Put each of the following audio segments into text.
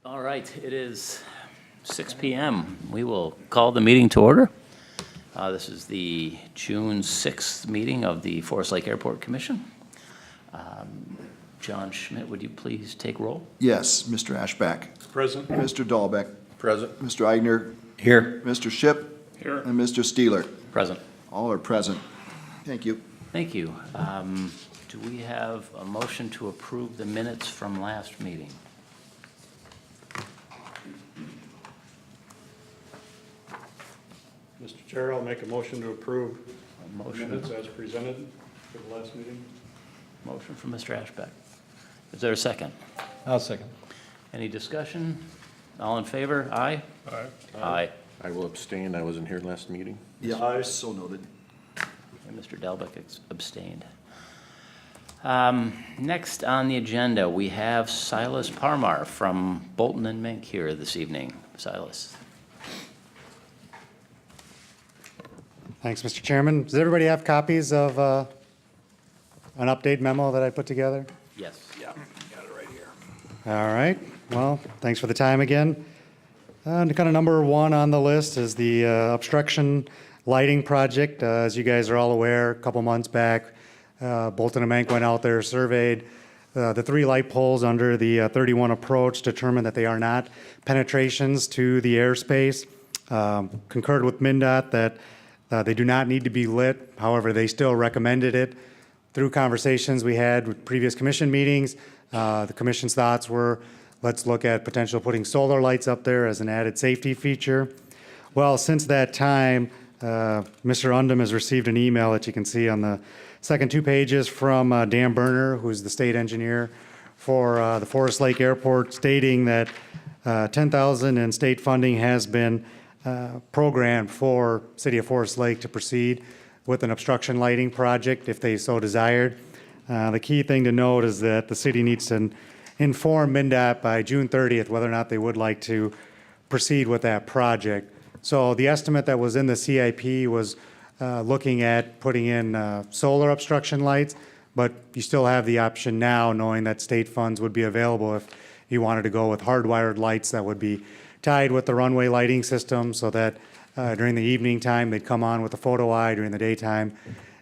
All right, it is 6 PM. We will call the meeting to order. This is the June 6th meeting of the Forest Lake Airport Commission. John Schmidt, would you please take roll? Yes, Mr. Ashback. Present. Mr. Dahlbeck. Present. Mr. Eigner. Here. Mr. Ship. Here. And Mr. Steeler. Present. All are present. Thank you. Thank you. Do we have a motion to approve the minutes from last meeting? Mr. Chair, I'll make a motion to approve A motion, minutes as presented for the last meeting. motion from Mr. Ashbeck. Is there a second? I'll second. Any discussion? All in favor? Aye? Aye. Aye. I will abstain. I wasn't here last meeting. Yeah, Aye. so noted. And Mr. Dalbeck abstained. Next on the agenda, we have Silas Parmar from Bolton and Mink here this evening. Silas. Thanks, Mr. Chairman. Does everybody have copies of an update memo that I put together? Yes. Yeah, got it right here. All right. Well, thanks for the time again. And kind of number one on the list is the obstruction lighting project. As you guys are all aware, a couple months back, Bolton and Mank went out there, surveyed the three light poles under the 31 approach, determined that they are not penetrations to the airspace. Concurred with MnDOT that they do not need to be lit. However, they still recommended it. Through conversations we had with previous commission meetings, the commission's thoughts were, let's look at potential putting solar lights up there as an added safety feature. Well, since that time, Mr. Undum has received an email that you can see on the second two pages from Dan Berner, who's the state engineer for the Forest Lake Airport, stating that $10,000 in state funding has been programmed for City of Forest Lake to proceed with an obstruction lighting project if they so desired. The key thing to note is that the city needs to inform MnDOT by June 30th whether or not they would like to proceed with that project. So the estimate that was in the CIP was looking at putting in solar obstruction lights, but you still have the option now, knowing that state funds would be available if you wanted to go with hardwired lights that would be tied with the runway lighting system so that during the evening time they'd come on with a photo eye, during the daytime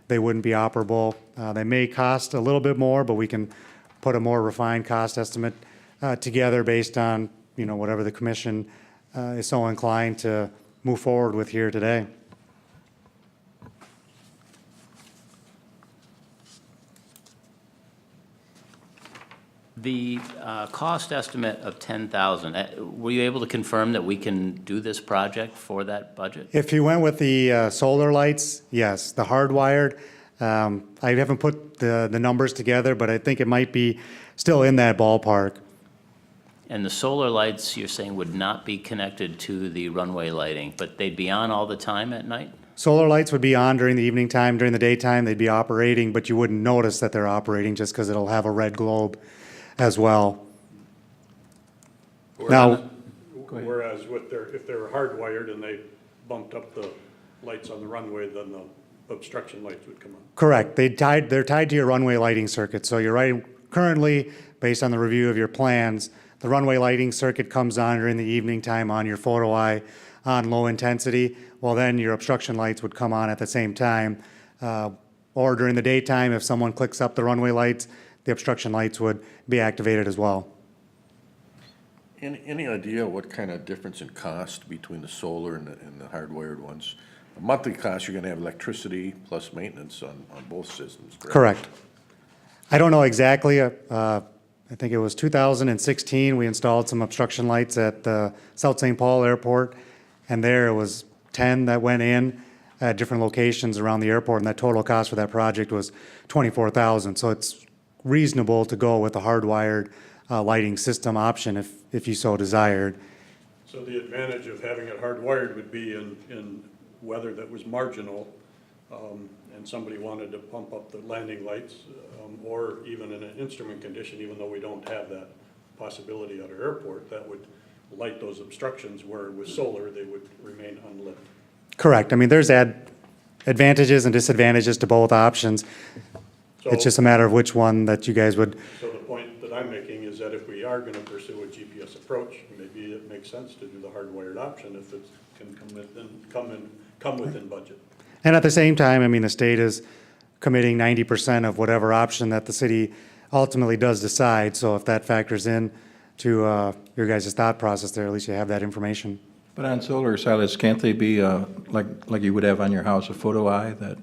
they wouldn't be operable. They may cost a little bit more, but we can put a more refined cost estimate together based on whatever the commission is so inclined to move forward with here today. The cost estimate of $10,000, were you able to confirm that we can do this project for that budget? If you went with the solar lights, yes. The hardwired, I haven't put the numbers together, but I think it might be still in that ballpark. And the solar lights, you're saying, would not be connected to the runway lighting, but they'd be on all the time at night? Solar lights would be on during the evening time. During the daytime, they'd be operating, but you wouldn't notice that they're operating just because it'll have a red globe as well. Now, Whereas if they're hardwired and they bumped up the lights on the runway, then the obstruction lights would come on. correct. They're tied to your runway lighting circuit. So you're right. Currently, based on the review of your plans, the runway lighting circuit comes on during the evening time on your photo eye on low intensity. Well, then your obstruction lights would come on at the same time. Or during the daytime, if someone clicks up the runway lights, the obstruction lights would be activated as well. Any idea what kind of difference in cost between the solar and the hardwired ones? A monthly cost, you're gonna have electricity plus maintenance on both systems, correct? Correct. I don't know exactly. I think it was 2016, we installed some obstruction lights at South St. Paul Airport, and there it was 10 that went in at different locations around the airport, and that total cost for that project was $24,000. So it's reasonable to go with a hardwired lighting system option if you so desired. So the advantage of having it hardwired would be in weather that was marginal, and somebody wanted to pump up the landing lights, or even in an instrument condition, even though we don't have that possibility at our airport, that would light those obstructions, where with solar, they would remain unlit. Correct. I mean, there's advantages and disadvantages to both options. It's just a matter of which one that you guys would. So the point that I'm making is that if we are going to pursue a GPS approach, makes sense to do the hardwired option if it can come within budget. And at the same time, I mean, the state is committing 90% of whatever option that the city ultimately does decide. So if that factors in to your guys' thought process there, at least you have that information. But on solar silos, can't they be, like you would have on your house, a photo eye, that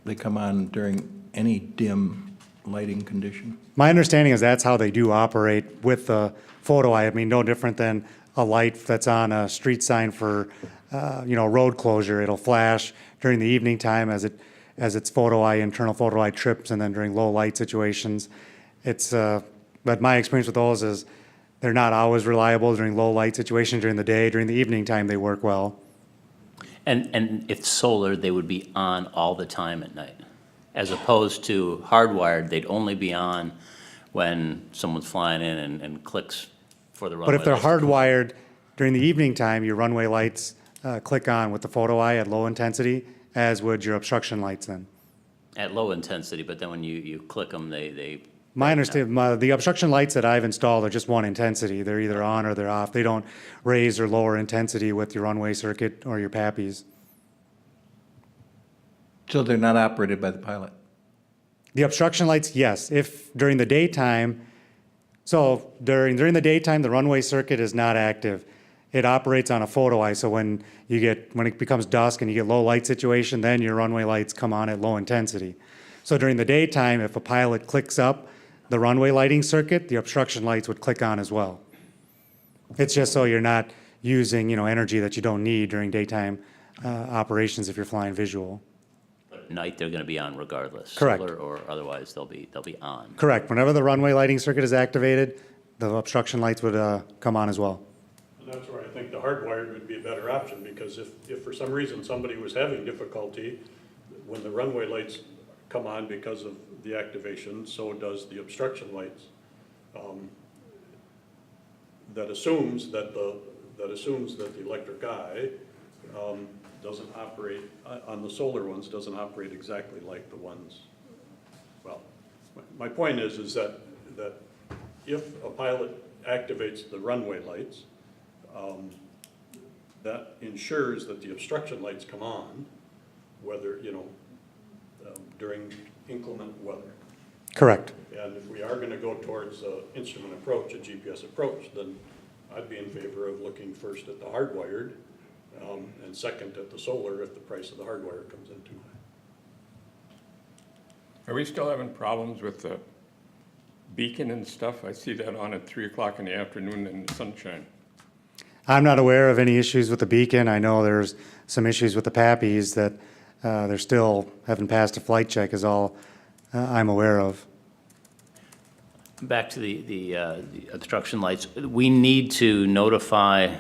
they come on during any dim lighting condition? My understanding is that's how they do operate with the photo eye. I mean, no different than a light that's on a street sign for, road closure. It'll flash during the evening time as its photo eye, internal photo eye trips, and then during low light situations. But my experience with those is they're not always reliable during low light situations during the day. During the evening time, they work well. And if solar, they would be on all the time at night, as opposed to hardwired, they'd only be on when someone's flying in and clicks for the runway. But if they're lights. hardwired during the evening time, your runway lights click on with the photo eye at low intensity, as would your obstruction lights then. At low intensity, but then when you click them, they. My understanding, the obstruction lights that I've installed are just one intensity. They're either on or they're off. They don't raise or lower intensity with your runway circuit or your PAPIs. So they're not operated by the pilot? The obstruction lights, yes. If during the daytime, so during the daytime, the runway circuit is not active. It operates on a photo eye. So when it becomes dusk and you get low light situation, then your runway lights come on at low intensity. So during the daytime, if a pilot clicks up the runway lighting circuit, the obstruction lights would click on as well. It's just so you're not using, energy that you don't need during daytime operations if you're flying visual. At night, they're gonna be on regardless. Correct. Solar or otherwise, they'll be on. Correct. Whenever the runway lighting circuit is activated, the obstruction lights would come on as well. And that's where I think the hardwired would be a better option, because if for some reason somebody was having difficulty, when the runway lights come on because of the activation, so does the obstruction lights. That assumes that the electric eye doesn't operate, on the solar ones, doesn't operate exactly like the ones. Well, my point is that if a pilot activates the runway lights, that ensures that the obstruction lights come on, whether, during inclement weather. Correct. And if we are gonna go towards an instrument approach, a GPS approach, then I'd be in favor of looking first at the hardwired, and second at the solar if the price of the hardwired comes in too high. Are we still having problems with the beacon and stuff? I see that on at 3 o'clock in the afternoon in the sunshine. I'm not aware of any issues with the beacon. I know there's some issues with the PAPIs that they're still haven't passed a flight check is all I'm aware of. Back to the obstruction lights, we need to notify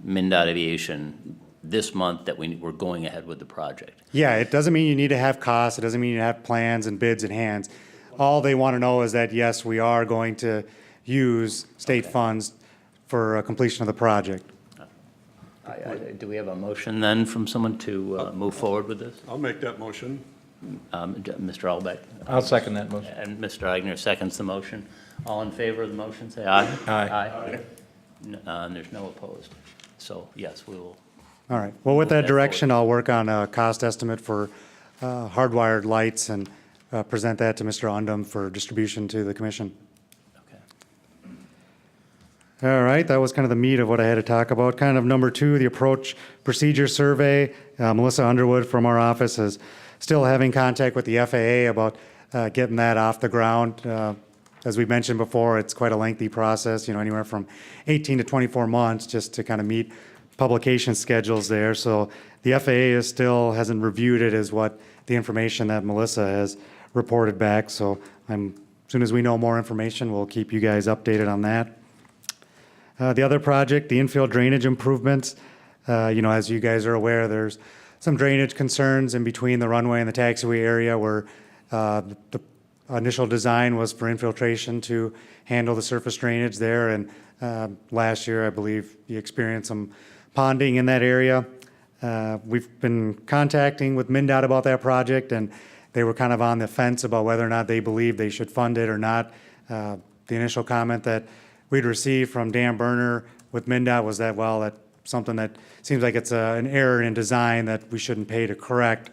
MnDOT Aviation this month that we're going ahead with the project. Yeah, it doesn't mean you need to have costs. It doesn't mean you have plans and bids in hands. All they want to know is that, yes, we are going to use state funds for completion of the project. Do we have a motion then from someone to move forward with this? I'll make that motion. Mr. Albeck? I'll second that motion. And Mr. Eigner seconds the motion. All in favor of the motion, say aye. Aye. And there's no opposed. So, yes, we will. All right. Well, with Move that that direction, I'll work on a cost estimate for hardwired lights and present that to Mr. Undum for distribution to the commission. Okay. All right, that was kind of the meat of what I had to talk about. Kind of number two, the approach procedure survey. Melissa Underwood from our office is still having contact with the FAA about getting that off the ground. As we mentioned before, it's quite a lengthy process, anywhere from 18 to 24 months just to kind of meet publication schedules there. So the FAA hasn't reviewed it as what the information that Melissa has reported back. So as soon as we know more information, we'll keep you guys updated on that. The other project, the infield drainage improvements, as you guys are aware, there's some drainage concerns in between the runway and the taxiway area where the initial design was for infiltration to handle the surface drainage there. And last year, I believe you experienced some ponding in that area. We've been contacting with MnDOT about that project, and they were kind of on the fence about whether or not they believe they should fund it or not. The initial comment that we'd received from Dan Berner with MinDOT was that, well, that's something that seems like it's an error in design that we shouldn't pay to correct.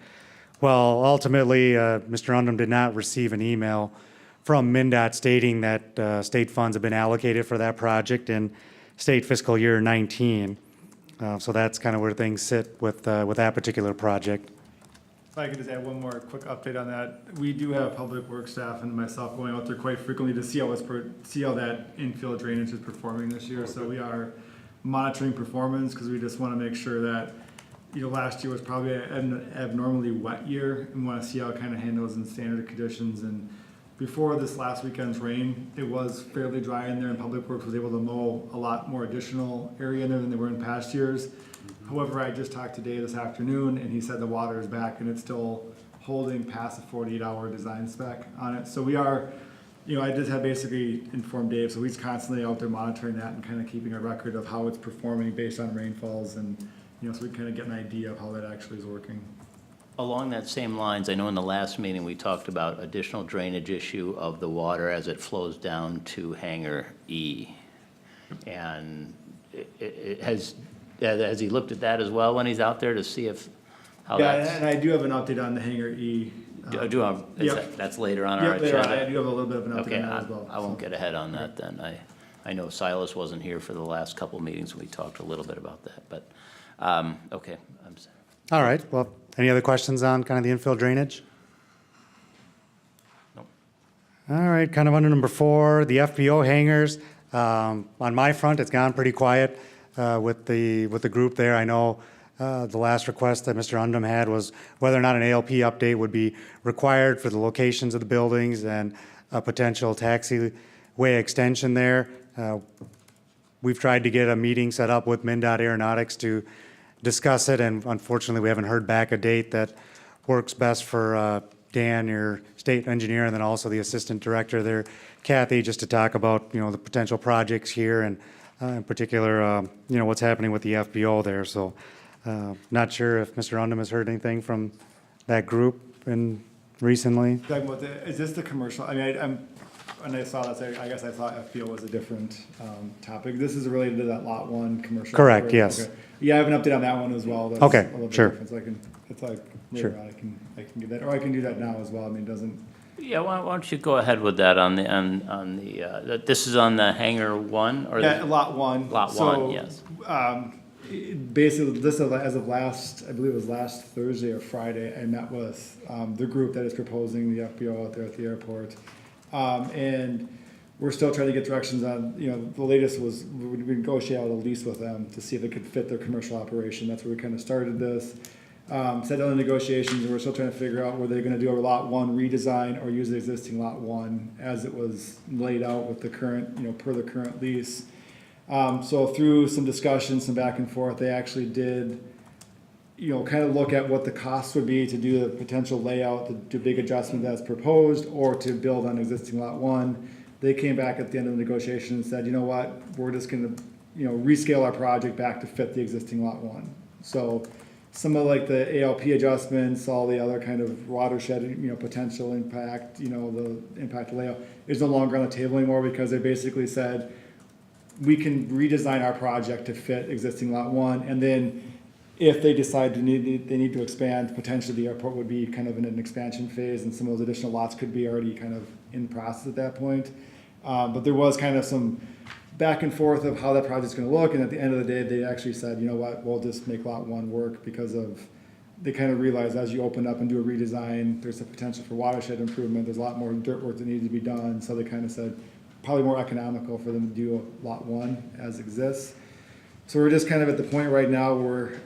Well, ultimately, Mr. Undum did not receive an email from MinDOT stating that state funds have been allocated for that project in state fiscal year 19. So that's kind of where things sit with that particular project. If I could just add one more quick update on that. We do have public works staff and myself going out there quite frequently to see how that infill drainage is performing this year. So we are monitoring performance because we just want to make sure that, last year was probably an abnormally wet year, and want to see how it kind of handles in standard conditions. And before this last weekend's rain, it was fairly dry in there, and Public Works was able to mow a lot more additional area in there than they were in past years. However, I just talked to Dave this afternoon, and he said the water is back and it's still holding past the 48-hour design spec on it. So we are, I just have basically informed Dave, so he's constantly out there monitoring that and kind of keeping a record of how it's performing based on rainfalls, and so we kind of get an idea of how that actually is working. Along that same lines, I know in the last meeting, we talked about additional drainage issue of the water as it flows down to Hangar E. And has he looked at that as well when he's out there to see how Yeah, that's? and I do have an update on the Hangar E. Yep. That's later on our Yep, later on. I agenda? do have a little bit of an update Okay, on that as well. I won't get ahead on that then. I know Silas wasn't here for the last couple of meetings, we talked a little bit about that, but, okay. I'm sorry. All right, well, any other questions on kind of the infill drainage? Nope. All right, kind of under number 4, the FBO hangars. On my front, it's gone pretty quiet with the group there. I know the last request that Mr. Undum had was whether or not an ALP update would be required for the locations of the buildings and a potential taxiway extension there. We've tried to get a meeting set up with MnDOT Aeronautics to discuss it, and unfortunately, we haven't heard back a date that works best for Dan, your state engineer, and then also the assistant director there, Kathy, just to talk about, the potential projects here and in particular, what's happening with the FBO there. So not sure if Mr. Undum has heard anything from that group recently. Talking about is this the commercial? I mean, when I saw that, I guess I thought FPO was a different topic. This is related to that Lot 1 commercial. Correct, operator? yes. Okay. Yeah, I have an update on that one as well. That's Okay, a little bit sure. different, so it's like Sure. later on, I can give that, or I can do that now as well. I mean, it doesn't. Yeah, why don't you go ahead with that on the, this is on the Hangar 1 or? Yeah, Lot 1. Lot So, 1, yes. Basically, this is as of last, I believe it was last Thursday or Friday, I met with the group that is proposing the FBO out there at the airport. And we're still trying to get directions on, the latest was we negotiated a lease with them to see if it could fit their commercial operation. That's where we kind of started this. Set down the negotiations, and we're still trying to figure out whether they're gonna do a Lot 1 redesign or use the existing Lot 1 as it was laid out with the current, per the current lease. So through some discussions, some back and forth, they actually did, kind of look at what the cost would be to do the potential layout, to do big adjustment that's proposed, or to build on existing Lot 1. They came back at the end of the negotiation and said, you know what, we're just gonna, rescale our project back to fit the existing Lot 1. So some of like the ALP adjustments, all the other kind of watershed, potential impact, the impact layout is no longer on the table anymore, because they basically said, we can redesign our project to fit existing Lot 1, and then if they decide they need to expand, potentially the airport would be kind of in an expansion phase, and some of those additional lots could be already kind of in process at that point. But there was kind of some back and forth of how that project's gonna look, and at the end of the day, they actually said, you know what, we'll just make Lot 1 work, because they kind of realized as you open up and do a redesign, there's a potential for watershed improvement, there's a lot more dirt work that needed to be done, so they kind of said, probably more economical for them to do Lot 1 as exists. So we're just kind of at the point right now where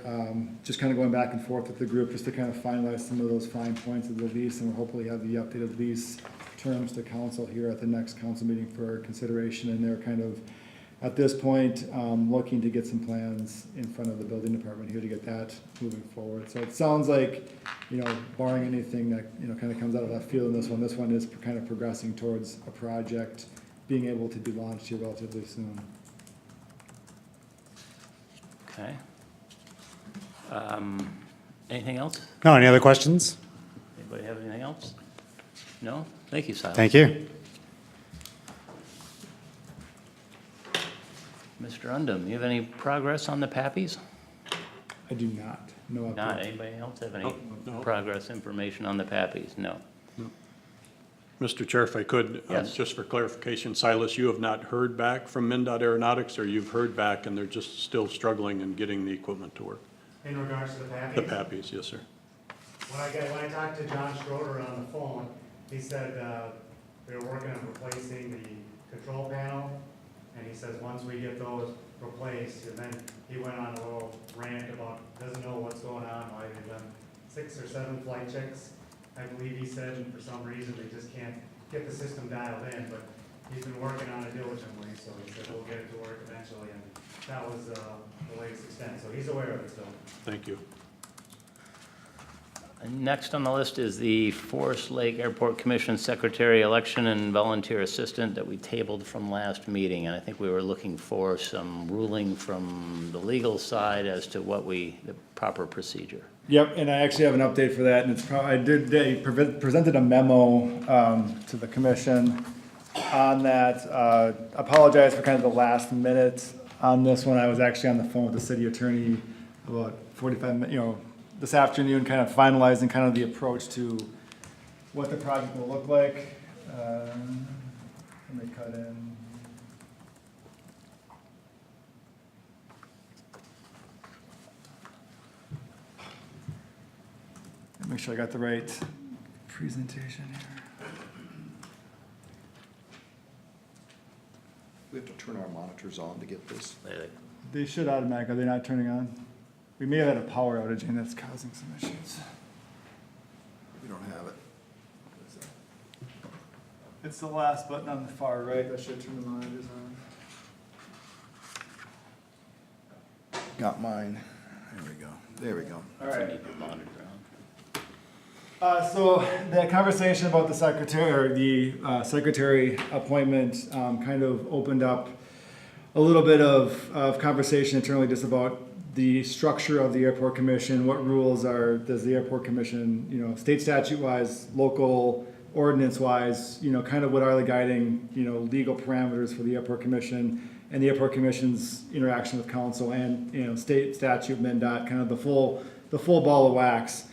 just kind of going back and forth with the group just to kind of finalize some of those fine points of the lease, and we'll hopefully have the updated lease terms to council here at the next council meeting for consideration. And they're kind of, at this point, looking to get some plans in front of the building department here to get that moving forward. So it sounds like, barring anything that, kind of comes out of left field in this one is kind of progressing towards a project being able to be launched here relatively soon. Okay. Anything else? No, any other questions? Anybody have anything else? No? Thank you, Silas. Thank you. Ms. Mr. Undum, you have any progress on the Pappies? I do not. No update. Not, anybody else have any No. progress information on the Pappies? No. Mr. Chair, if I could, Yes. just for clarification, Silas, you have not heard back from MnDOT Aeronautics, or you've heard back and they're just still struggling in getting the equipment to work? In regards to the Pappies? The Pappies, yes, sir. When I talked to John Schroeder on the phone, he said, they were working on replacing the control panel, and he says, once we get those replaced, and then he went on a little rant about, doesn't know what's going on, why they've done 6 or 7 flight checks, I believe he said, and for some reason, they just can't get the system dialed in, but he's been working on it diligently, so he said, we'll get it to work eventually, and that was, the latest extent, so he's aware of it still. Thank you. And next on the list is the Forest Lake Airport Commission Secretary Election and Volunteer Assistant that we tabled from last meeting. And I think we were looking for some ruling from the legal side as to the proper procedure. Yep, and I actually have an update for that, and it's they presented a memo to the commission on that. Apologize for kind of the last minute on this one. I was actually on the phone with the city attorney about 45 minutes, this afternoon, kind of finalizing kind of the approach to what the project will look like. Let me cut in. Make sure I got the right presentation here. We have to turn our monitors on to get this. They should automatically, are they not turning on? We may have had a power outage and that's causing some issues. We don't have it. It's the last button on the far right that should turn the monitors on. Got mine. There we go. There we go. All right. Need your monitor on. So the conversation about the secretary appointment kind of opened up a little bit of conversation internally just about the structure of the airport commission. What rules does the airport commission, state statute wise, local ordinance wise, kind of what are the guiding, legal parameters for the airport commission and the airport commission's interaction with council and, state statute, MnDOT, kind of the full ball of wax.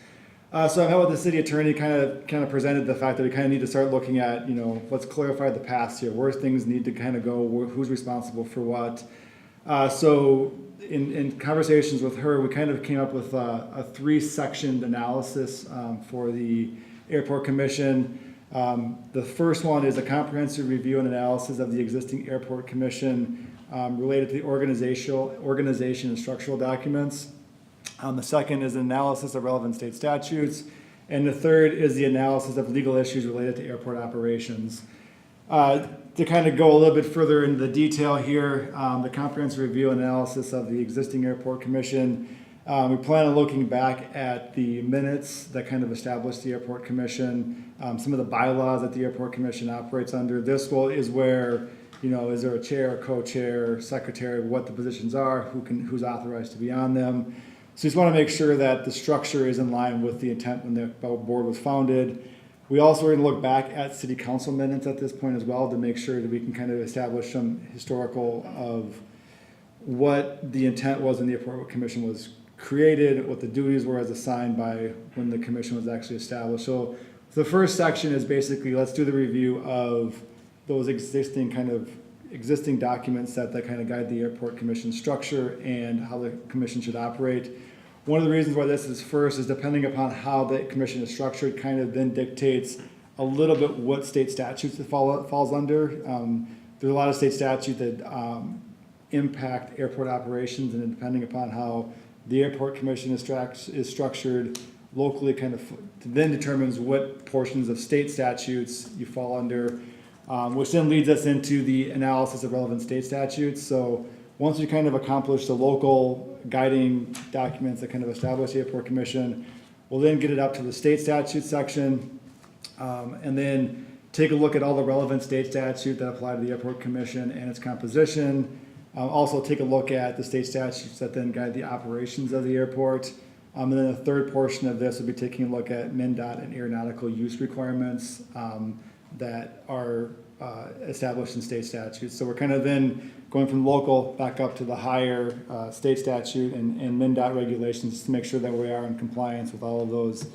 So I've had with the city attorney kind of presented the fact that we kind of need to start looking at, let's clarify the past here, where things need to kind of go, who's responsible for what. So in conversations with her, we kind of came up with a 3-sectioned analysis for the airport commission. The first one is a comprehensive review and analysis of the existing airport commission related to the organization and structural documents. The second is an analysis of relevant state statutes. And the third is the analysis of legal issues related to airport operations. To kind of go a little bit further into the detail here, the comprehensive review and analysis of the existing airport commission. We plan on looking back at the minutes that kind of established the airport commission, some of the bylaws that the airport commission operates under. This is where, is there a chair, a co-chair, secretary, what the positions are, who's authorized to be on them. So we just want to make sure that the structure is in line with the intent when the board was founded. We also are going to look back at city council minutes at this point as well to make sure that we can kind of establish some historical of what the intent was when the airport commission was created, what the duties were as assigned by when the commission was actually established. So the first section is basically, let's do the review of those existing documents that kind of guide the airport commission structure and how the commission should operate. One of the reasons why this is first is depending upon how the commission is structured, kind of then dictates a little bit what state statutes it falls under. There's a lot of state statutes that impact airport operations, and depending upon how the airport commission is structured locally, kind of then determines what portions of state statutes you fall under. Which then leads us into the analysis of relevant state statutes. So once we kind of accomplish the local guiding documents that kind of establish the airport commission, we'll then get it up to the state statute section, and then take a look at all the relevant state statutes that apply to the airport commission and its composition. Also take a look at the state statutes that then guide the operations of the airport. And then the third portion of this will be taking a look at MnDOT and aeronautical use requirements that are established in state statutes. So we're kind of then going from local back up to the higher state statute and MnDOT regulations to make sure that we are in compliance with all of those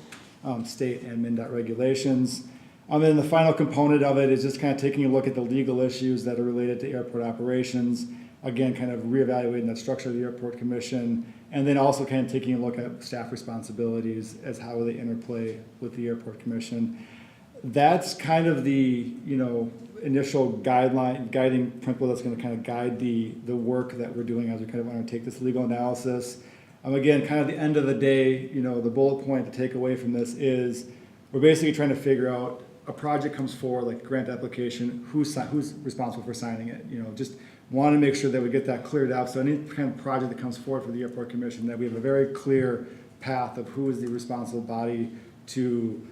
state and MnDOT regulations. And then the final component of it is just kind of taking a look at the legal issues that are related to airport operations. Again, kind of reevaluating the structure of the airport commission, and then also kind of taking a look at staff responsibilities as how they interplay with the airport commission. That's kind of the, initial guiding principle that's going to kind of guide the work that we're doing as we kind of undertake this legal analysis. Again, kind of the end of the day, the bullet point to take away from this is we're basically trying to figure out a project comes forward, like a grant application, who's responsible for signing it? Just want to make sure that we get that cleared out. So any kind of project that comes forward for the airport commission, that we have a very clear path of who is the responsible body to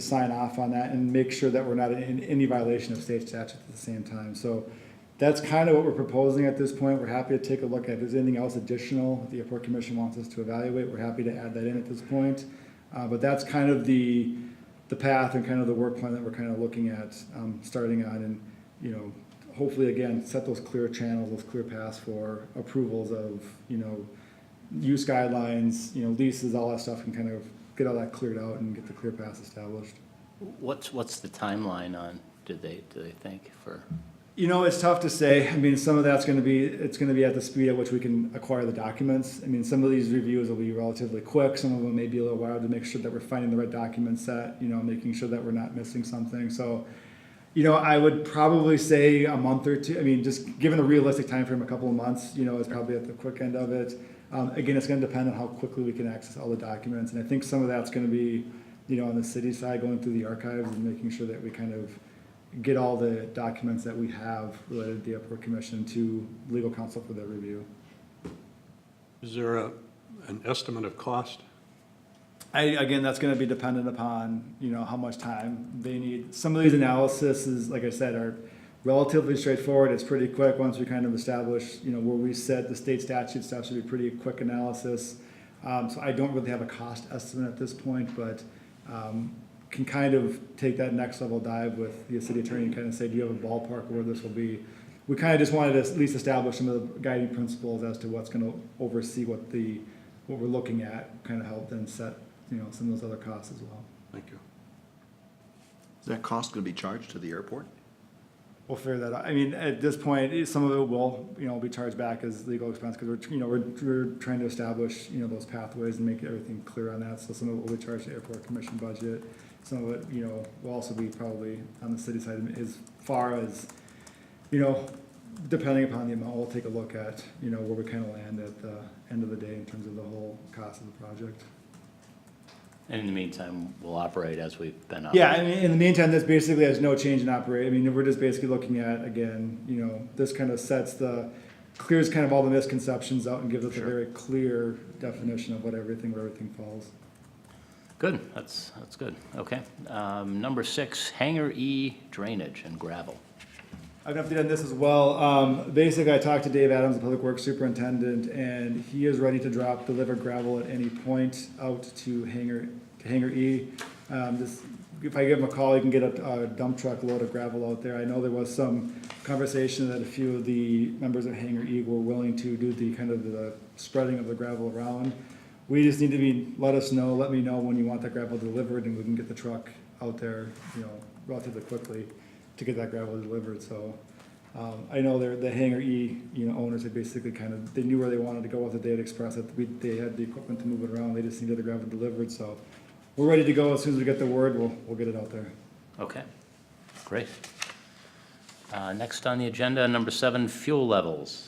sign off on that and make sure that we're not in any violation of state statutes at the same time. So that's kind of what we're proposing at this point. We're happy to take a look at if there's anything else additional the airport commission wants us to evaluate. We're happy to add that in at this point. But that's kind of the path and kind of the work plan that we're kind of looking at starting on, and hopefully again set those clear channels, those clear paths for approvals of use guidelines, leases, all that stuff, and kind of get all that cleared out and get the clear paths established. What's the timeline on, do they think, for? It's tough to say. I mean, some of that's going to be at the speed at which we can acquire the documents. I mean, some of these reviews will be relatively quick. Some of them may be a little while to make sure that we're finding the right document set, making sure that we're not missing something. So, I would probably say a month or two. I mean, just given a realistic time frame, a couple of months, is probably at the quick end of it. Again, it's going to depend on how quickly we can access all the documents. And I think some of that's going to be, on the city side, going through the archives and making sure that we kind of get all the documents that we have related to the airport commission to legal counsel for their review. Is there an estimate of cost? Again, that's going to be dependent upon, how much time they need. Some of these analyses, like I said, are relatively straightforward. It's pretty quick once we kind of establish, where we set the state statute stuff should be pretty quick analysis. So I don't really have a cost estimate at this point, but can kind of take that next level dive with the city attorney and kind of say, do you have a ballpark where this will be? We kind of just wanted to at least establish some of the guiding principles as to what's going to oversee what we're looking at, kind of help then set, some of those other costs as well. Thank you. Is that cost gonna be charged to the airport? We'll figure that out. I mean, at this point, some of it will, be charged back as legal expense because we're trying to establish, those pathways and make everything clear on that. So some of it will be charged to airport commission budget. Some of it, will also be probably on the city side as far as, depending upon the amount, we'll take a look at, where we kind of land at the end of the day in terms of the whole cost of the project. And in the meantime, we'll operate as we've been Yeah, operating. I mean, in the meantime, this basically has no change in operate. I mean, we're just basically looking at, again, this kind of clears kind of all the misconceptions out and gives us a very clear definition of where everything falls. Good, that's good, okay. Number 6, Hangar E drainage and gravel. I've got an update on this as well. Basically, I talked to Dave Adams, the Public Works Superintendent, and he is ready to deliver gravel at any point out to Hangar E. If I give him a call, he can get a dump truck load of gravel out there. I know there was some conversation that a few of the members of Hangar E were willing to do the spreading of the gravel around. We just need to let me know when you want that gravel delivered, and we can get the truck out there, relatively quickly to get that gravel delivered. So I know the Hangar E, owners had basically they knew where they wanted to go with it. They had expressed that they had the equipment to move it around. They just needed the gravel delivered. So we're ready to go. As soon as we get the word, we'll get it out there. Okay, great. Next on the agenda, number 7, fuel levels.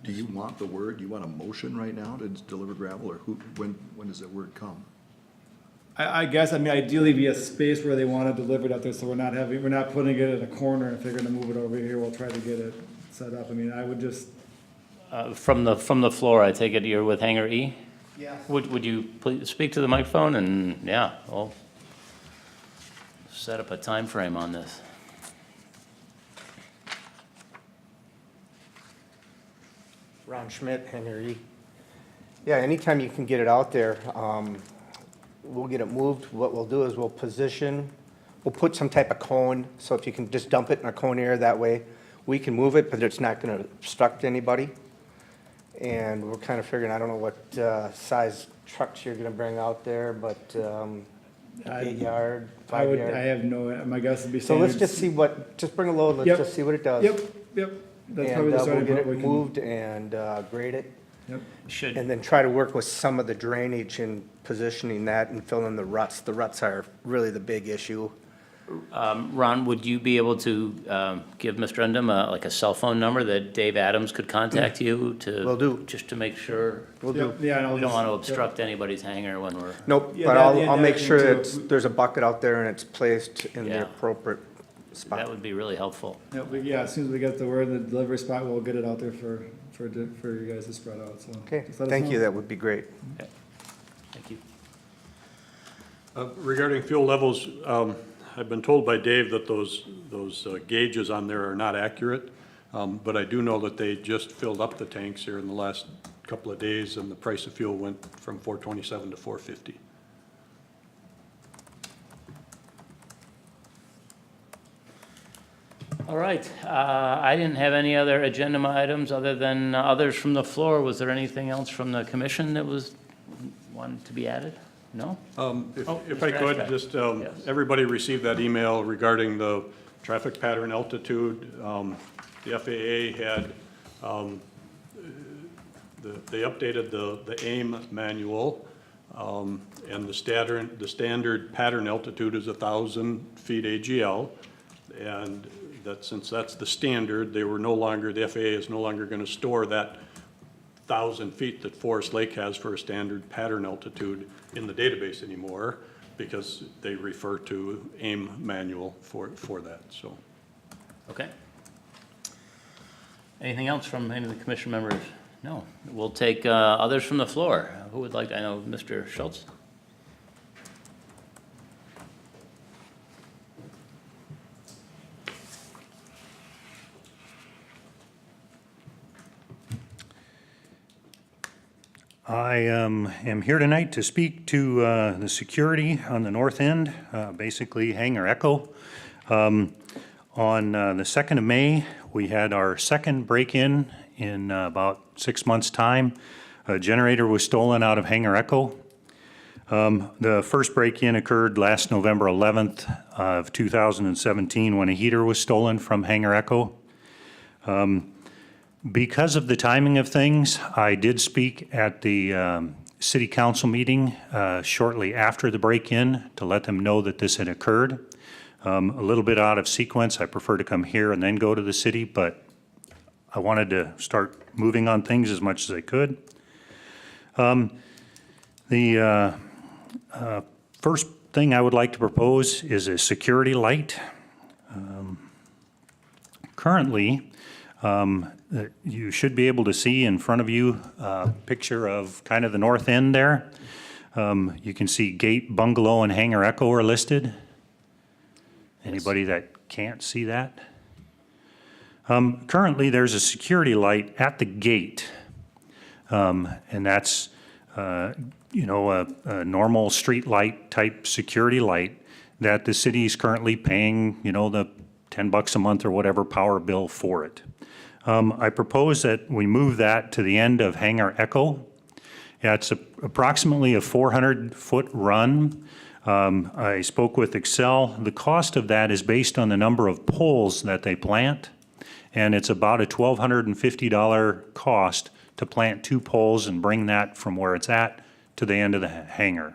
Do you want the word, do you want a motion right now to deliver gravel, or when does that word come? I guess, ideally be a space where they want to deliver it out there, so we're not putting it in a corner, and if they're gonna move it over here, we'll try to get it set up. I would just, From the floor, I take it you're with Hangar E? yeah. Would you please speak to the microphone and, yeah, we'll set up a time frame on this. Ron Schmidt, Hangar E. Yeah, anytime you can get it out there, we'll get it moved. What we'll do is we'll put some type of cone, so if you can just dump it in a cone area that way, we can move it, but it's not gonna obstruct anybody. And we're kind of figuring, I don't know what, size trucks you're gonna bring out there, but, 8-yard, I 5-yard. have no, my guess would be So let's standard. just see what, just bring a load, let's Yep. just see what it does. Yep, yep. That's probably And the we'll starting get point. it We can- moved and grade it. Yep. Should, And then try to work with some of the drainage and positioning that and fill in the ruts. The ruts are really the big issue. Ron, would you be able to give Mr. Undum like a cell phone number that Dave Adams could contact you to? Will do. Just to make sure, We'll do. Yep, yeah, and I'll we don't just- want to yep. obstruct anybody's hangar when we're, Nope, Yeah, but that- I'll, yeah, I'll that make thing sure too. that there's a bucket out there and it's placed in the Yeah. appropriate that spot. would be really helpful. Yep, yeah, as soon as we get the word in the delivery spot, we'll get it out there for you guys to spread out, so. Okay, just let us thank know. you, that would be great. Thank you. Regarding fuel levels, I've been told by Dave that those gauges on there are not accurate, but I do know that they just filled up the tanks here in the last couple of days, and the price of fuel went from $4.27 to $4.50. All right, I didn't have any other agenda items other than others from the floor. Was there anything else from the commission that was, wanted to be added? No? If Oh, if I Mr. could, Ashbeck. just, Yes. everybody received that email regarding the traffic pattern altitude. The FAA had, they updated the AIM manual, and the standard pattern altitude is 1,000 feet AGL. And that, since that's the standard, they were no longer, the FAA is no longer going to store that 1,000 feet that Forest Lake has for a standard pattern altitude in the database anymore, because they refer to AIM manual for that, so. Okay. Anything else from any of the commission members? No. We'll take others from the floor. Who would like, I know Mr. Schultz? I am here tonight to speak to the security on the north end, basically Hangar Echo. On the 2nd of May, we had our second break-in in about 6 months' time. A generator was stolen out of Hangar Echo. The first break-in occurred last November 11th of 2017 when a heater was stolen from Hangar Echo. Because of the timing of things, I did speak at the city council meeting shortly after the break-in to let them know that this had occurred. A little bit out of sequence. I prefer to come here and then go to the city, but I wanted to start moving on things as much as I could. The first thing I would like to propose is a security light. Currently, you should be able to see in front of you a picture of kind of the north end there. You can see Gate, Bungalow, and Hangar Echo are listed. Anybody that can't see that? Currently, there's a security light at the gate, and that's a normal street light type security light that the city is currently paying, the $10 a month or whatever power bill for it. I propose that we move that to the end of Hangar Echo. Yeah, it's approximately a 400-foot run. I spoke with Excel. The cost of that is based on the number of poles that they plant, and it's about a $1,250 cost to plant 2 poles and bring that from where it's at to the end of the hangar.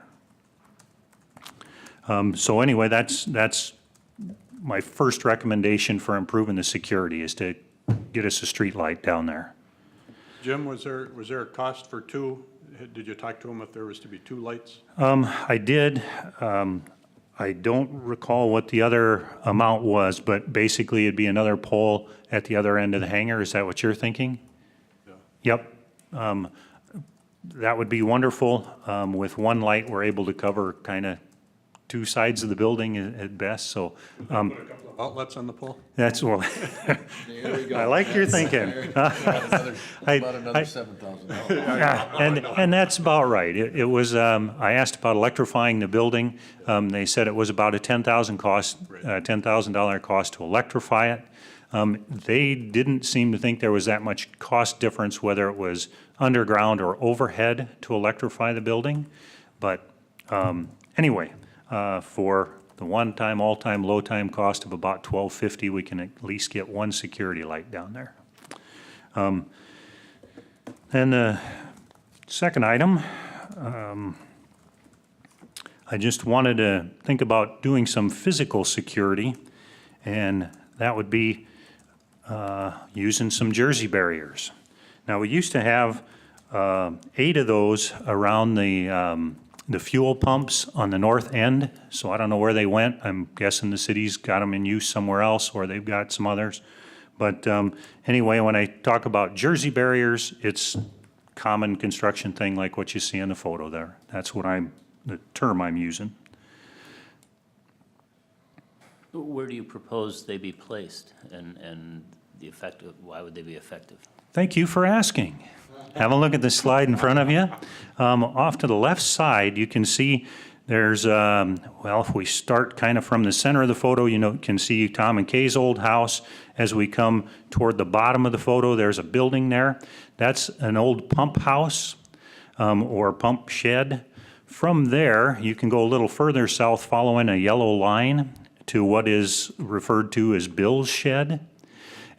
So anyway, that's my first recommendation for improving the security is to get us a street light down there. Jim, was there a cost for 2? Did you talk to him if there was to be 2 lights? I did. I don't recall what the other amount was, but basically it'd be another pole at the other end of the hangar. Is that what you're thinking? Yeah. Yep. That would be wonderful. With one light, we're able to cover kind of 2 sides of the building at best, so Put a couple of outlets on the pole? that's, well, There we go. I like your thinking. About another I- $7,000. Yeah, and that's about right. It was, I asked about electrifying the building. They said it was about a $10,000 cost to electrify it. They didn't seem to think there was that much cost difference, whether it was underground or overhead to electrify the building. But anyway, for the one-time, all-time, low-time cost of about $12.50, we can at least get one security light down there. And the second item, I just wanted to think about doing some physical security, and that would be using some Jersey barriers. Now, we used to have 8 of those around the fuel pumps on the north end, so I don't know where they went. I'm guessing the city's got them in use somewhere else, or they've got some others. But anyway, when I talk about Jersey barriers, it's common construction thing like what you see in the photo there. That's what the term I'm using. Where do you propose they be placed, and the effective, why would they be effective? Thank you for asking. Have a look at the slide in front of you. Off to the left side, you can see there's, well, if we start kind of from the center of the photo, you can see Tom and Kay's old house. As we come toward the bottom of the photo, there's a building there. That's an old pump house or pump shed. From there, you can go a little further south following a yellow line to what is referred to as Bill's Shed.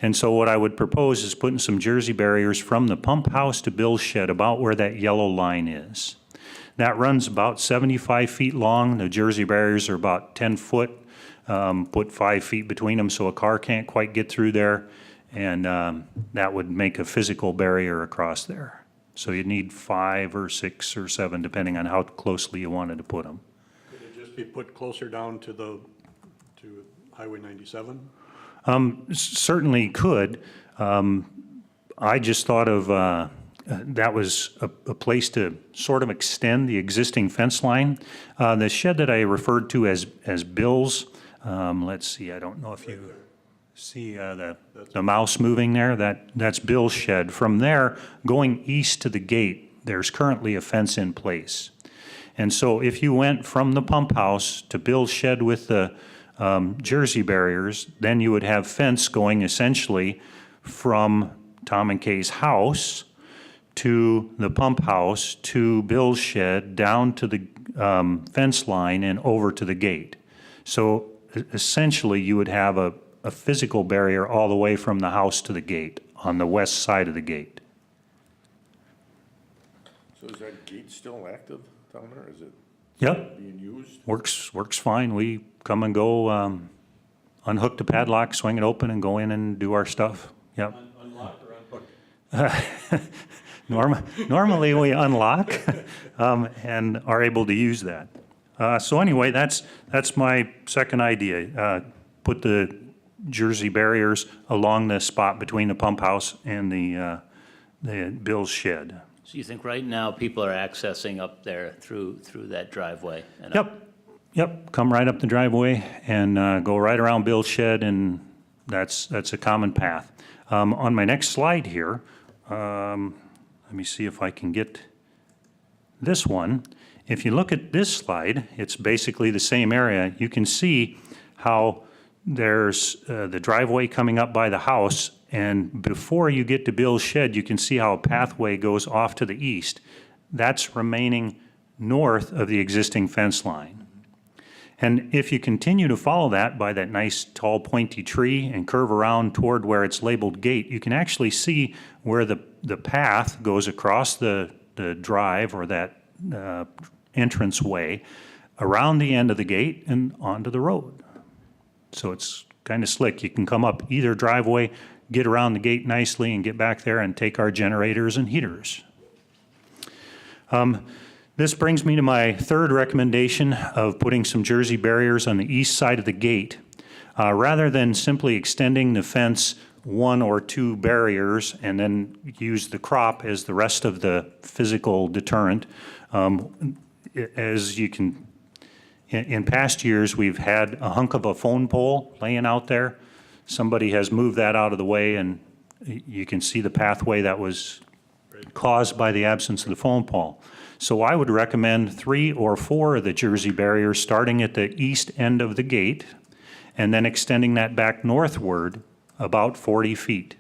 And so what I would propose is putting some Jersey barriers from the pump house to Bill's Shed, about where that yellow line is. That runs about 75 feet long. The Jersey barriers are about 10 foot. Put 5 feet between them so a car can't quite get through there. And that would make a physical barrier across there. So you'd need 5 or 6 or 7, depending on how closely you wanted to put them. Could it just be put closer down to Highway 97? Certainly could. I just thought of that was a place to sort of extend the existing fence line. The shed that I referred to as Bill's, let's see, I don't know if you see the mouse moving there. That's Bill's shed. From there, going east to the gate, there's currently a fence in place. And so if you went from the pump house to Bill's shed with the Jersey barriers, then you would have fence going essentially from Tom and Kay's house to the pump house to Bill's shed, down to the fence line and over to the gate. So essentially you would have a physical barrier all the way from the house to the gate on the west side of the gate. So is that gate still active down there? Is it Yep, being used? works fine. We come and go, unhook the padlock, swing it open and go in and do our stuff. Yep. Unlock or unhook? Normally we unlock and are able to use that. So anyway, that's my second idea. Put the Jersey barriers along the spot between the pump house and the Bill's shed. So you think right now people are accessing up there through that driveway? And up? Yep, come right up the driveway and go right around Bill's shed, and that's a common path. On my next slide here, let me see if I can get this one. If you look at this slide, it's basically the same area. You can see how there's the driveway coming up by the house, and before you get to Bill's shed, you can see how a pathway goes off to the east. That's remaining north of the existing fence line. And if you continue to follow that by that nice tall pointy tree and curve around toward where it's labeled gate, you can actually see where the path goes across the drive or that entranceway around the end of the gate and onto the road. So it's kind of slick. You can come up either driveway, get around the gate nicely and get back there and take our generators and heaters. This brings me to my third recommendation of putting some Jersey barriers on the east side of the gate. Rather than simply extending the fence 1 or 2 barriers and then use the crop as the rest of the physical deterrent, as you can, in past years, we've had a hunk of a phone pole laying out there. Somebody has moved that out of the way, and you can see the pathway that was caused by the absence of the phone pole. So I would recommend 3 or 4 of the Jersey barriers starting at the east end of the gate and then extending that back northward about 40 feet.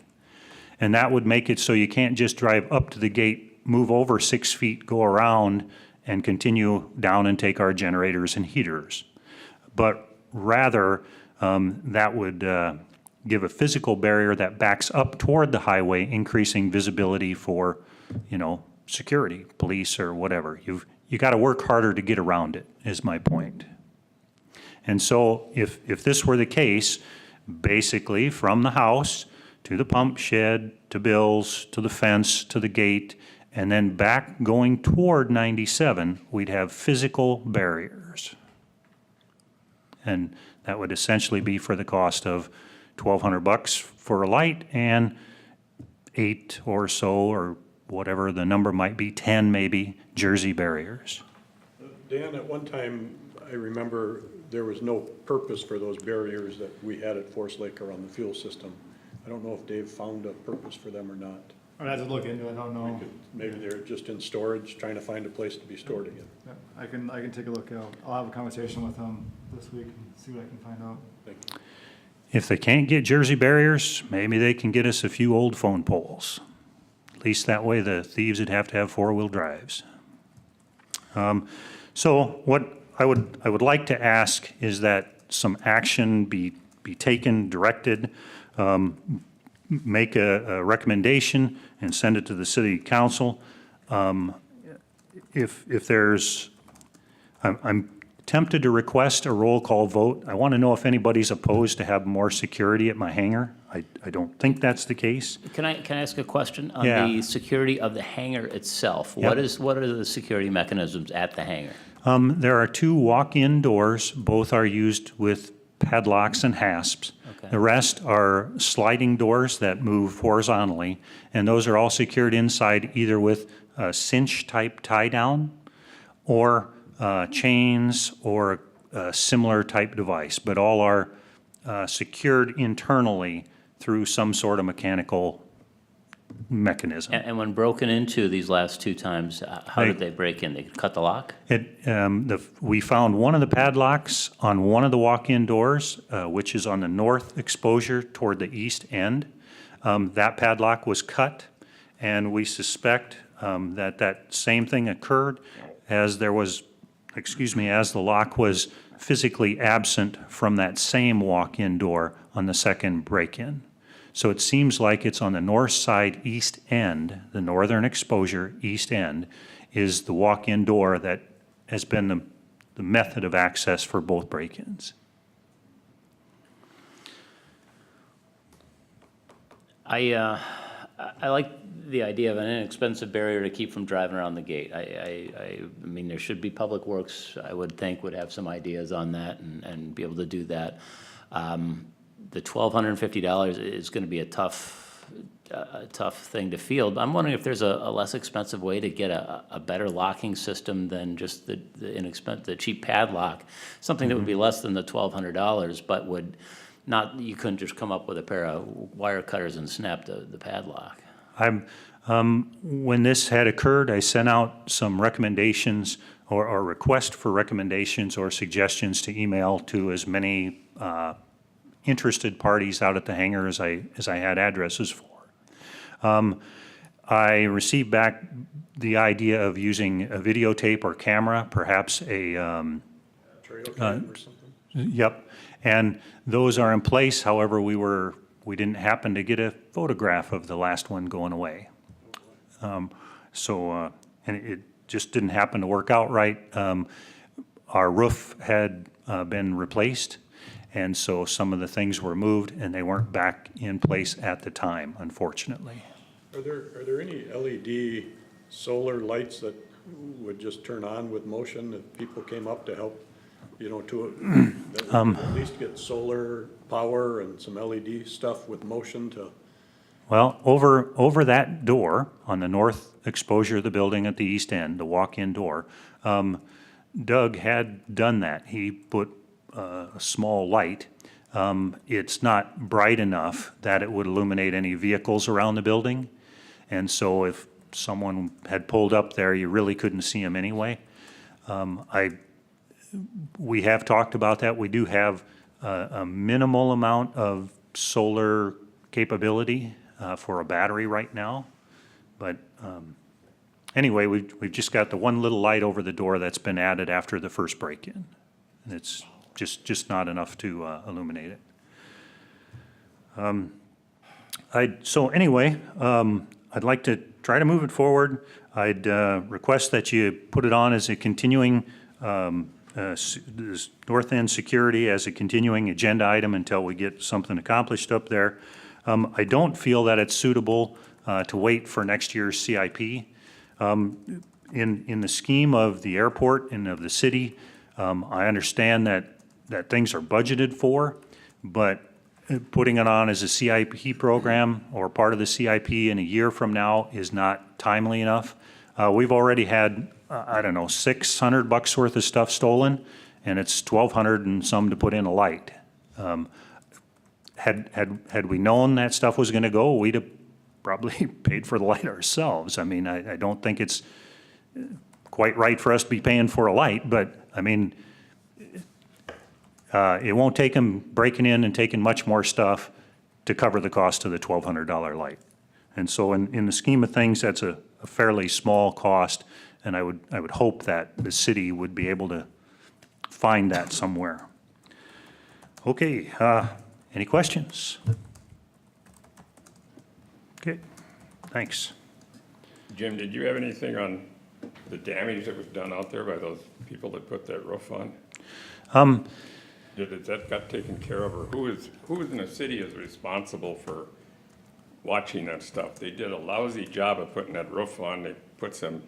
And that would make it so you can't just drive up to the gate, move over 6 feet, go around, and continue down and take our generators and heaters. But rather, that would give a physical barrier that backs up toward the highway, increasing visibility for, security, police or whatever. You got to work harder to get around it, is my point. And so if this were the case, basically from the house to the pump shed, to Bill's, to the fence, to the gate, and then back going toward 97, we'd have physical barriers. And that would essentially be for the cost of $1,200 for a light and 8 or so, or whatever the number might be, 10 maybe, Jersey barriers. Dan, at one time, I remember there was no purpose for those barriers that we had at Forest Lake around the fuel system. I don't know if Dave found a purpose for them or not. I'd have to look into it, I don't know. Maybe they're just in storage, trying to find a place to be stored again. Yeah, I can take a look. I'll have a conversation with him this week and see what I can find out. Thank you. If they can't get Jersey barriers, maybe they can get us a few old phone poles. At least that way the thieves would have to have four-wheel drives. So what I would like to ask is that some action be taken, directed, make a recommendation and send it to the city council. If there's, I'm tempted to request a roll call vote. I want to know if anybody's opposed to have more security at my hangar. I don't think that's the case. Can I ask a question on Yeah. the security of the hangar itself? Yep. What are the security mechanisms at the hangar? There are 2 walk-in doors. Both are used with padlocks and hasps. Okay. The rest are sliding doors that move horizontally, and those are all secured inside either with a cinch-type tie-down or chains or a similar type device, but all are secured internally through some sort of mechanical mechanism. And when broken into these last 2 times, how did they break in? They cut the lock? We found one of the padlocks on one of the walk-in doors, which is on the north exposure toward the east end. That padlock was cut, and we suspect that same thing occurred as as the lock was physically absent from that same walk-in door on the second break-in. So it seems like it's on the north side east end, the northern exposure east end, is the walk-in door that has been the method of access for both break-ins. I like the idea of an inexpensive barrier to keep from driving around the gate. I mean, there should be Public Works, I would think, would have some ideas on that and be able to do that. The $1,250 is going to be a tough thing to field. I'm wondering if there's a less expensive way to get a better locking system than just the cheap padlock, something that would be less than the $1,200, but would not, you couldn't just come up with a pair of wire cutters and snap the padlock. When this had occurred, I sent out some recommendations or request for recommendations or suggestions to email to as many interested parties out at the hangar as I had addresses for. I received back the idea of using a videotape or camera, perhaps a Trail cam or something? Yep, and those are in place. However, we didn't happen to get a photograph of the last one going away. And it just didn't happen to work out right. Our roof had been replaced, and so some of the things were moved, and they weren't back in place at the time, unfortunately. Are there any LED solar lights that would just turn on with motion if people came up to help, that would at least get solar power and some LED stuff with motion to? Well, over that door on the north exposure of the building at the east end, the walk-in door, Doug had done that. He put a small light. It's not bright enough that it would illuminate any vehicles around the building. And so if someone had pulled up there, you really couldn't see them anyway. We have talked about that. We do have a minimal amount of solar capability for a battery right now. But anyway, we've just got the one little light over the door that's been added after the first break-in. And it's just not enough to illuminate it. So anyway, I'd like to try to move it forward. I'd request that you put it on as a continuing, this North End security as a continuing agenda item until we get something accomplished up there. I don't feel that it's suitable to wait for next year's CIP. In the scheme of the airport and of the city, I understand that things are budgeted for, but putting it on as a CIP program or part of the CIP in a year from now is not timely enough. We've already had, I don't know, $600 worth of stuff stolen, and it's $1,200 and some to put in a light. Had we known that stuff was gonna go, we'd have probably paid for the light ourselves. I mean, I don't think it's quite right for us to be paying for a light, but, I mean, it won't take them breaking in and taking much more stuff to cover the cost of the $1,200 light. And so in the scheme of things, that's a fairly small cost, and I would hope that the city would be able to find that somewhere. Okay, any questions? Okay, thanks. Jim, did you have anything on the damage that was done out there by those people that put that roof on? Did that got taken care of, or who in the city is responsible for watching that stuff? They did a lousy job of putting that roof on. They put some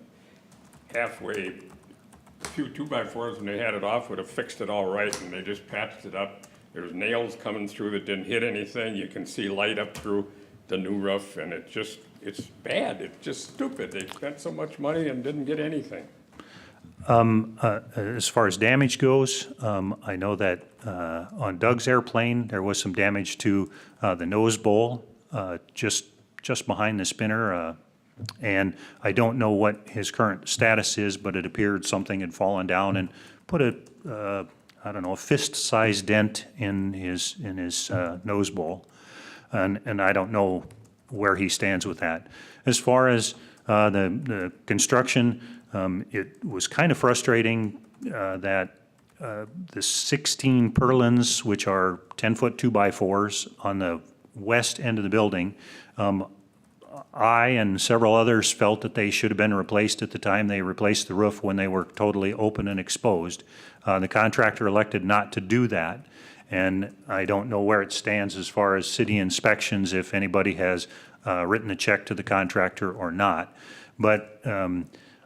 halfway, a few 2x4s when they had it off would have fixed it all right, and they just patched it up. There's nails coming through that didn't hit anything. You can see light up through the new roof, and it's bad. It's just stupid. They spent so much money and didn't get anything. As far as damage goes, I know that on Doug's airplane, there was some damage to the nose bowl, just behind the spinner. And I don't know what his current status is, but it appeared something had fallen down and put a fist-sized dent in his nose bowl. And I don't know where he stands with that. As far as the construction, it was kind of frustrating that the 16 purlins, which are 10-foot 2x4s on the west end of the building, I and several others felt that they should have been replaced at the time they replaced the roof when they were totally open and exposed. The contractor elected not to do that, and I don't know where it stands as far as city inspections, if anybody has written a check to the contractor or not. But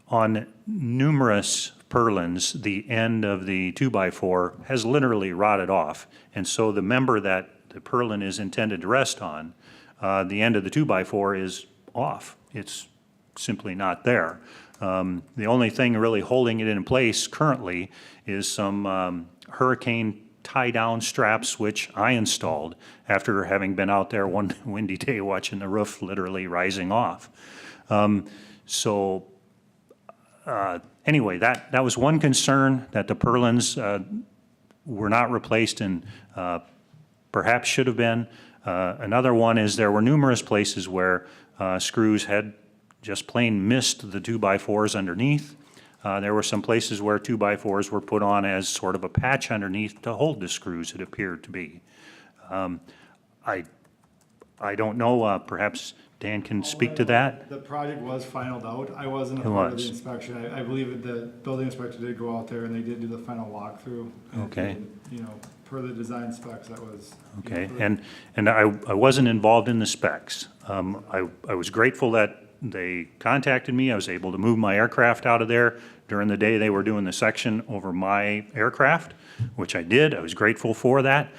on numerous purlins, the end of the 2x4 has literally rotted off. And so the member that the purlin is intended to rest on, the end of the 2x4 is off. It's simply not there. The only thing really holding it in place currently is some hurricane tie-down straps, which I installed after having been out there one windy day watching the roof literally rising off. Anyway, that was one concern, that the purlins were not replaced and perhaps should have been. Another one is there were numerous places where screws had just plain missed the 2x4s underneath. There were some places where 2x4s were put on as sort of a patch underneath to hold the screws, it appeared to be. I don't know, perhaps Dan can speak to that. The project was finalized out. I wasn't a It part of was. the inspection. I believe the building inspector did go out there and they did do the final walkthrough. Okay. And, you know, per the design specs, that was. you know, Okay, for the- and I wasn't involved in the specs. I was grateful that they contacted me. I was able to move my aircraft out of there during the day they were doing the section over my aircraft, which I did. I was grateful for that.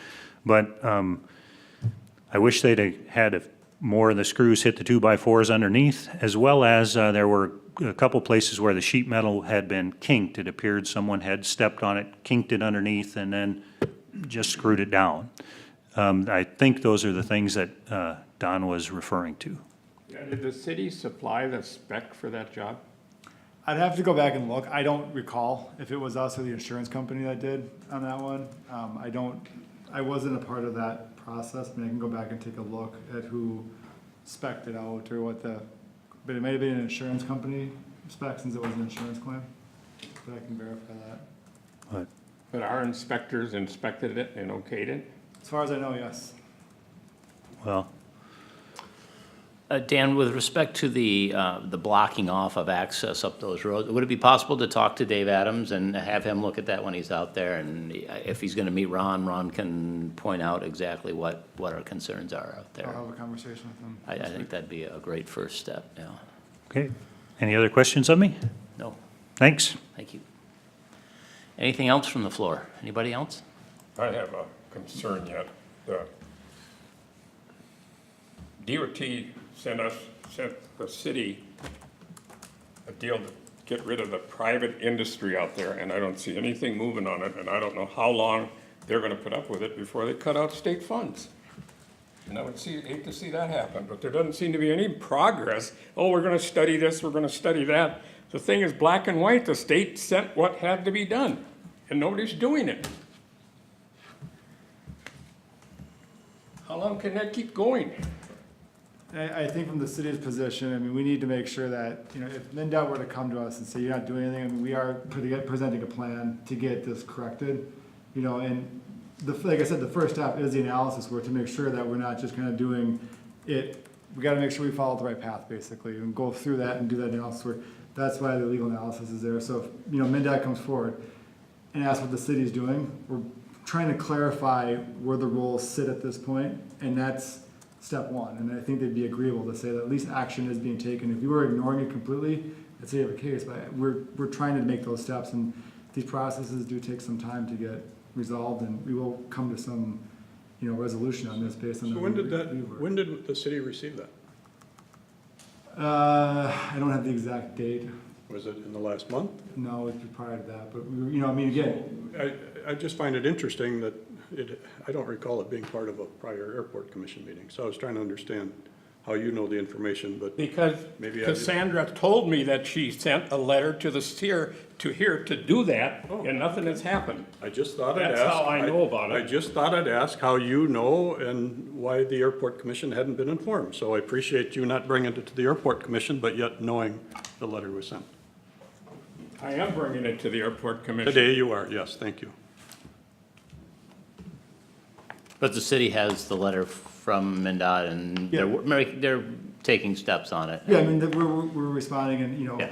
But I wish they'd have had more of the screws hit the 2x4s underneath, as well as there were a couple places where the sheet metal had been kinked. It appeared someone had stepped on it, kinked it underneath, and then just screwed it down. I think those are the things that Don was referring to. Yeah, did the city supply the spec for that job? I'd have to go back and look. I don't recall if it was us or the insurance company that did on that one. I wasn't a part of that process, I mean, I can go back and take a look at who spec'd it out or what but it may have been an insurance company spec since it was an insurance claim, but I can verify that. But But our inspectors inspected it and okayed it? As far as I know, yes. Well, Dan, with respect to the blocking off of access up those roads, would it be possible to talk to Dave Adams and have him look at that when he's out there? And if he's gonna meet Ron can point out exactly what our concerns are out there. I'll have a conversation with them. I think that'd be a great first step, yeah. okay. Any other questions of me? No, Thanks. thank you. Anything else from the floor? Anybody else? I have a concern yet. The DOT sent the city a deal to get rid of the private industry out there, and I don't see anything moving on it, and I don't know how long they're gonna put up with it before they cut out state funds. And I would hate to see that happen, but there doesn't seem to be any progress. Oh, we're gonna study this, we're gonna study that. The thing is black and white, the state sent what had to be done, and nobody's doing it. How long can that keep going? I think from the city's position, I mean, we need to make sure that, you know, if MnDOT were to come to us and say, you're not doing anything, I mean, we are presenting a plan to get this corrected, you know, and like I said, the first step is the analysis work to make sure that we're not just kind of doing it. We gotta make sure we follow the right path, basically, and go through that and do that analysis work. That's why the legal analysis is there. So if, you know, MnDOT comes forward and asks what the city's doing, we're trying to clarify where the roles sit at this point, and that's step one. And I think they'd be agreeable to say that at least action is being taken. If we were ignoring it completely, I'd say the case, but we're trying to make those steps, and these processes do take some time to get resolved, and we will come to some, you know, resolution on this based on. So the review work. when did the city receive that? I don't have the exact date. Was it in the last month? No, it'd be prior to that, but, you know, I mean, again, I just find it interesting that I don't recall it being part of a prior airport commission meeting, so I was trying to understand how you know the information, but Because Maybe I Cassandra told me that she sent a letter to the here to do that, Oh. and nothing has happened. I just thought I'd ask. That's how I know about it. I just thought I'd ask how you know and why the airport commission hadn't been informed. So I appreciate you not bringing it to the airport commission, but yet knowing the letter was sent. I am bringing it to the airport commission. Today you are, yes, thank you. But the city has the letter from MnDOT and they're taking steps on it. yeah, I mean, we're responding and, Yeah.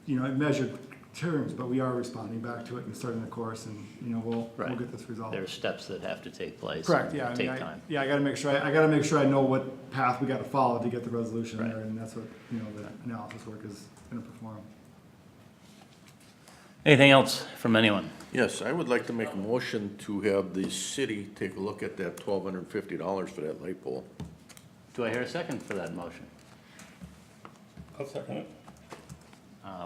in measured terms, but we are responding back to it and starting the course, and, you know, we'll Right. get this resolved. There are steps that have to take place. Correct, and yeah, I mean, Take time. I gotta make sure, I know what path we gotta follow to get the resolution Right. there, and that's what, you know, the analysis work is gonna perform. Anything else from anyone? Yes, I would like to make a motion to have the city take a look at that $1,250 for that light pole. Do I hear a second for that motion? I'll second it.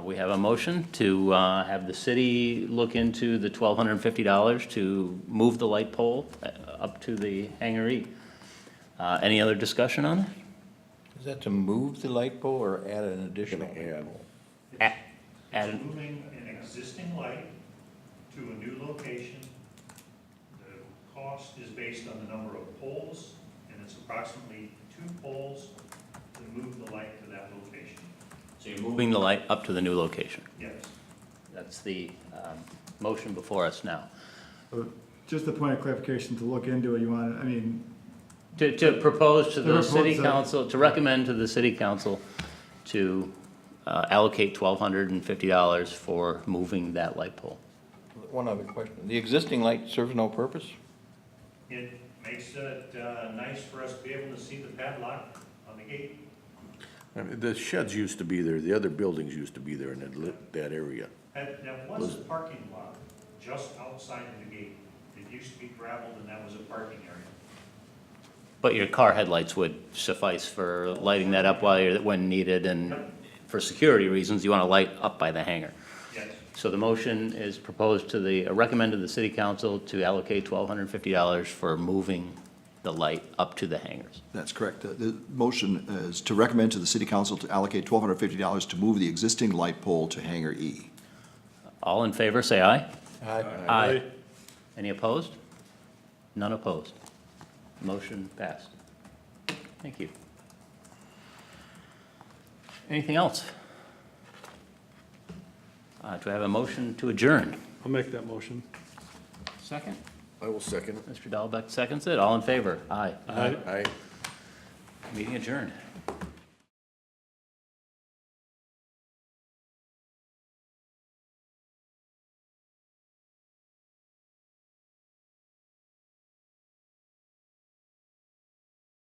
We have a motion to have the city look into the $1,250 to move the light pole up to the Hangar E. Any other discussion on it? Is that to move the light pole or add an additional Gonna light add. pole? Add, Moving an existing light to a new location. The cost is based on the number of poles, and it's approximately 2 poles to move the light to that location. so you're moving the light up to the new location. Yes. That's the motion before us now. So, just a point of clarification, to look into it, you want, I mean, To propose to the propose city that- council, to recommend to the city council to allocate $1,250 for moving that light pole. One other question. The existing light serves no purpose? It makes it nice for us to be able to see the padlock on the gate. I mean, the sheds used to be there, the other buildings used to be there in that area. That was a parking lot just outside of the gate. It used to be gravelled, and that was a parking area. But your car headlights would suffice for lighting that up when needed, and for security reasons, you want to light up by the hangar. Yes. So the motion is proposed to recommend to the city council to allocate $1,250 for moving the light up to the hangars. That's correct. The motion is to recommend to the city council to allocate $1,250 to move the existing light pole to Hangar E. All in favor, say aye. Aye. Aye. Any opposed? None opposed. Motion passed. Thank you. Anything else? Do I have a motion to adjourn? I'll make that motion. Second. I will second. Mr. Dahlbeck seconds it. All in favor? Aye. Aye. Aye. Meeting adjourned.